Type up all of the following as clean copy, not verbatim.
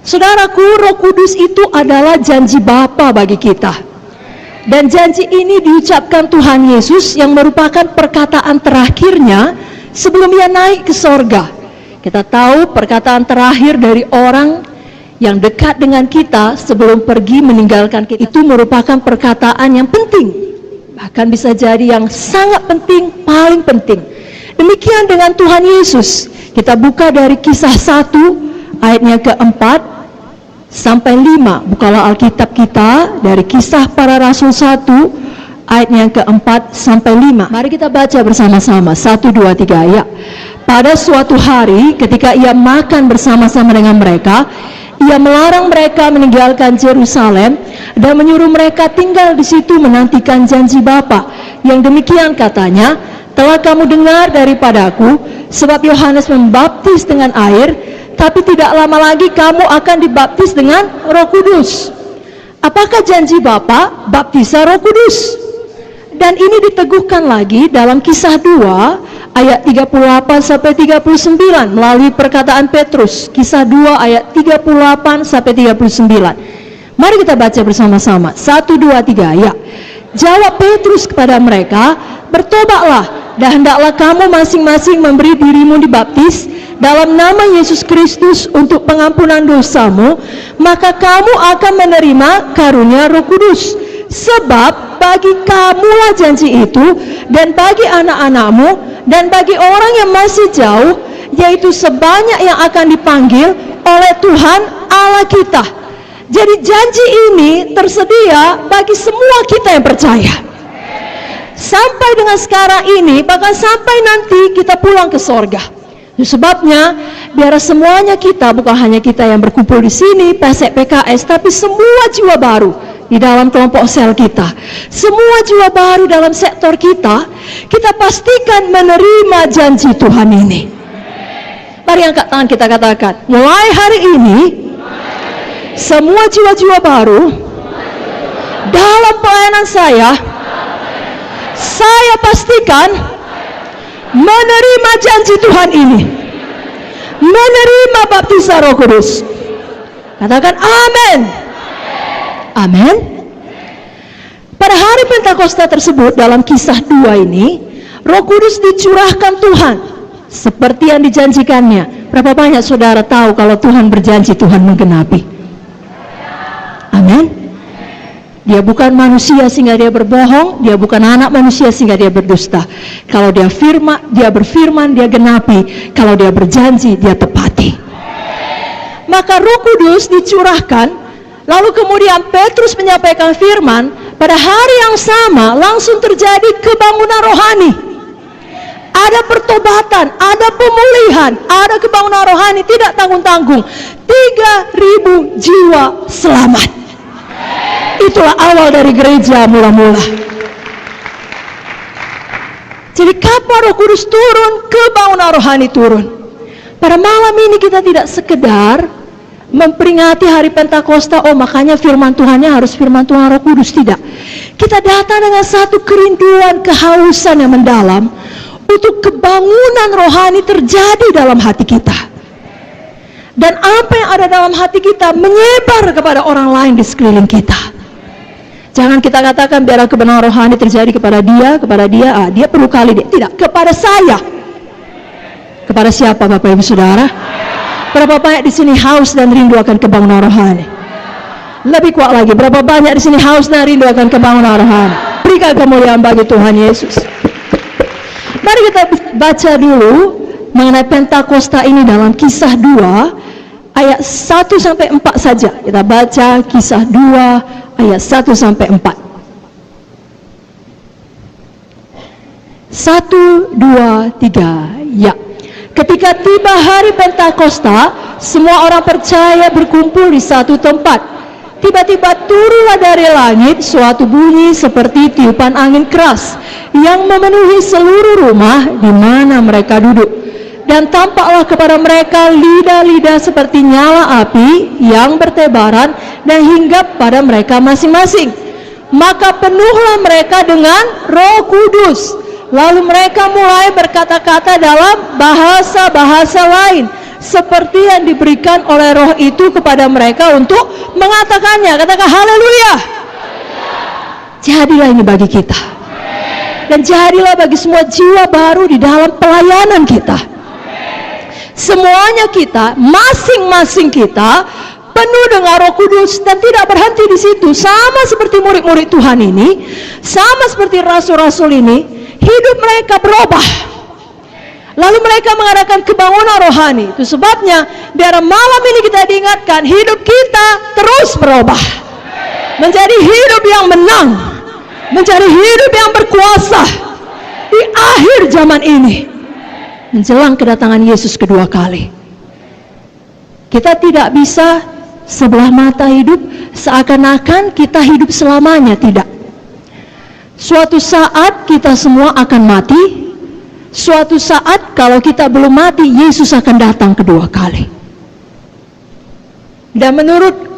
Saudaraku, Roh Kudus itu adalah janji Bapa bagi kita. Dan janji ini diucapkan Tuhan Yesus yang merupakan perkataan terakhirnya sebelum Ia naik ke sorga. Kita tahu perkataan terakhir dari orang yang dekat dengan kita sebelum pergi meninggalkan kita itu merupakan perkataan yang penting, bahkan bisa jadi yang sangat penting, paling penting. Demikian dengan Tuhan Yesus. Kita buka dari Kisah 1 ayatnya ke-4 sampai 5. Bukalah Alkitab kita dari Kisah Para Rasul 1 ayatnya ke-4 sampai 5. Mari kita baca bersama-sama. 1, 2, 3 ya. Pada suatu hari ketika Ia makan bersama-sama dengan mereka, Ia melarang mereka meninggalkan Yerusalem dan menyuruh mereka tinggal di situ menantikan janji Bapa. Yang demikian katanya, telah kamu dengar daripadaku, sebab Yohanes membaptis dengan air, tapi tidak lama lagi kamu akan dibaptis dengan Roh Kudus. Apakah janji Bapa? Baptisan Roh Kudus. Dan ini diteguhkan lagi dalam Kisah 2 ayat 38 sampai 39 melalui perkataan Petrus. Kisah 2 ayat 38 sampai 39. Mari kita baca bersama-sama. 1, 2, 3 ya. Jawab Petrus kepada mereka, bertobatlah dan hendaklah kamu masing-masing memberi dirimu dibaptis dalam nama Yesus Kristus untuk pengampunan dosamu, maka kamu akan menerima karunia Roh Kudus. Sebab bagi kamulah janji itu, dan bagi anak-anakmu, dan bagi orang yang masih jauh, yaitu sebanyak yang akan dipanggil oleh Tuhan Allah kita. Jadi janji ini tersedia bagi semua kita yang percaya. Sampai dengan sekarang ini, bahkan sampai nanti kita pulang ke sorga. Sebabnya, biar semuanya kita, bukan hanya kita yang berkumpul di sini, PSEK PKS, tapi semua jiwa baru di dalam kelompok sel kita, semua jiwa baru dalam sektor kita, kita pastikan menerima janji Tuhan ini. Mari angkat tangan kita katakan, mulai hari ini, semua jiwa-jiwa baru dalam pelayanan saya pastikan menerima janji Tuhan ini, menerima baptisan Roh Kudus. Katakan amin. Amin. Pada hari Pentakosta tersebut dalam Kisah 2 ini, Roh Kudus dicurahkan Tuhan seperti yang dijanjikannya. Berapa banyak saudara tahu kalau Tuhan berjanji, Tuhan menggenapi? Amin. Dia bukan manusia sehingga dia berbohong, dia bukan anak manusia sehingga dia berdusta. Kalau dia berfirman, dia genapi. Kalau dia berjanji, dia tepati. Maka Roh Kudus dicurahkan. Lalu kemudian Petrus menyampaikan firman, pada hari yang sama langsung terjadi kebangunan rohani. Ada pertobatan, ada pemulihan, ada kebangunan rohani tidak tanggung-tanggung. 3.000 jiwa selamat. Itulah awal dari gereja mula-mula. Jadi kapan Roh Kudus turun, kebangunan rohani turun. Pada malam ini kita tidak sekedar memperingati hari Pentakosta, oh makanya firman Tuhannya harus firman Tuhan Roh Kudus, tidak. Kita datang dengan satu kerinduan, kehausan yang mendalam untuk kebangunan rohani terjadi dalam hati kita. Dan apa yang ada dalam hati kita menyebar kepada orang lain di sekeliling kita. Jangan kita katakan biarlah kebenaran rohani terjadi kepada dia, dia perlu kali dia. Tidak, kepada saya. Kepada siapa Bapak Ibu Saudara? Berapa banyak di sini haus dan rindu akan kebangunan rohani? Lebih kuat lagi, berapa banyak di sini haus dan rindu akan kebangunan rohani? Berikan kemuliaan bagi Tuhan Yesus. Mari kita baca dulu mengenai Pentakosta ini dalam Kisah 2 ayat 1 sampai 4 saja. Kita baca Kisah 2 ayat 1 sampai 4. 1, 2, 3, ya. Ketika tiba hari Pentakosta, semua orang percaya berkumpul di satu tempat. Tiba-tiba turunlah dari langit suatu bunyi seperti tiupan angin keras yang memenuhi seluruh rumah di mana mereka duduk. Dan tampaklah kepada mereka lidah-lidah seperti nyala api yang bertebaran dan hinggap pada mereka masing-masing. Maka penuhlah mereka dengan Roh Kudus. Lalu mereka mulai berkata-kata dalam bahasa-bahasa lain seperti yang diberikan oleh Roh itu kepada mereka untuk mengatakannya. Katakan haleluya. Jadilah ini bagi kita, dan jadilah bagi semua jiwa baru di dalam pelayanan kita. Semuanya kita, masing-masing kita penuh dengan Roh Kudus, dan tidak berhenti di situ. Sama seperti murid-murid Tuhan ini, sama seperti rasul-rasul ini, hidup mereka berubah. Lalu mereka mengadakan kebangunan rohani. Itu sebabnya biar malam ini kita diingatkan, hidup kita terus berubah menjadi hidup yang menang, menjadi hidup yang berkuasa di akhir zaman ini, menjelang kedatangan Yesus kedua kali. Kita tidak bisa sebelah mata hidup seakan-akan kita hidup selamanya. Tidak. Suatu saat kita semua akan mati. Suatu saat kalau kita belum mati, Yesus akan datang kedua kali. Dan menurut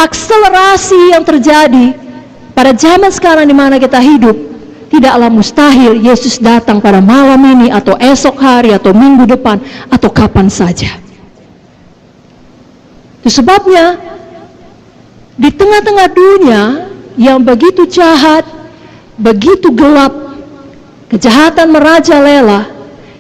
akselerasi yang terjadi pada zaman sekarang di mana kita hidup, tidaklah mustahil Yesus datang pada malam ini atau esok hari atau minggu depan atau kapan saja. Itu sebabnya di tengah-tengah dunia yang begitu jahat, begitu gelap, kejahatan merajalela,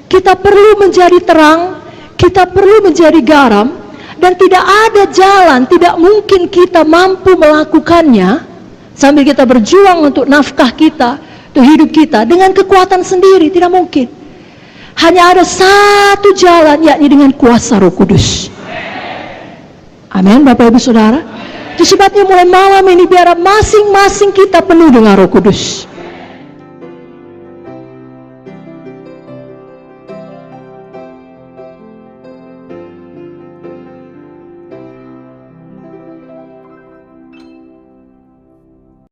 kita perlu menjadi terang, kita perlu menjadi garam, dan tidak ada jalan, tidak mungkin kita mampu melakukannya sambil kita berjuang untuk nafkah kita, untuk hidup kita dengan kekuatan sendiri. Tidak mungkin. Hanya ada satu jalan, yakni dengan kuasa Roh Kudus. Amin, Bapak Ibu Saudara. Itu sebabnya mulai malam ini biar masing-masing kita penuh dengan Roh Kudus.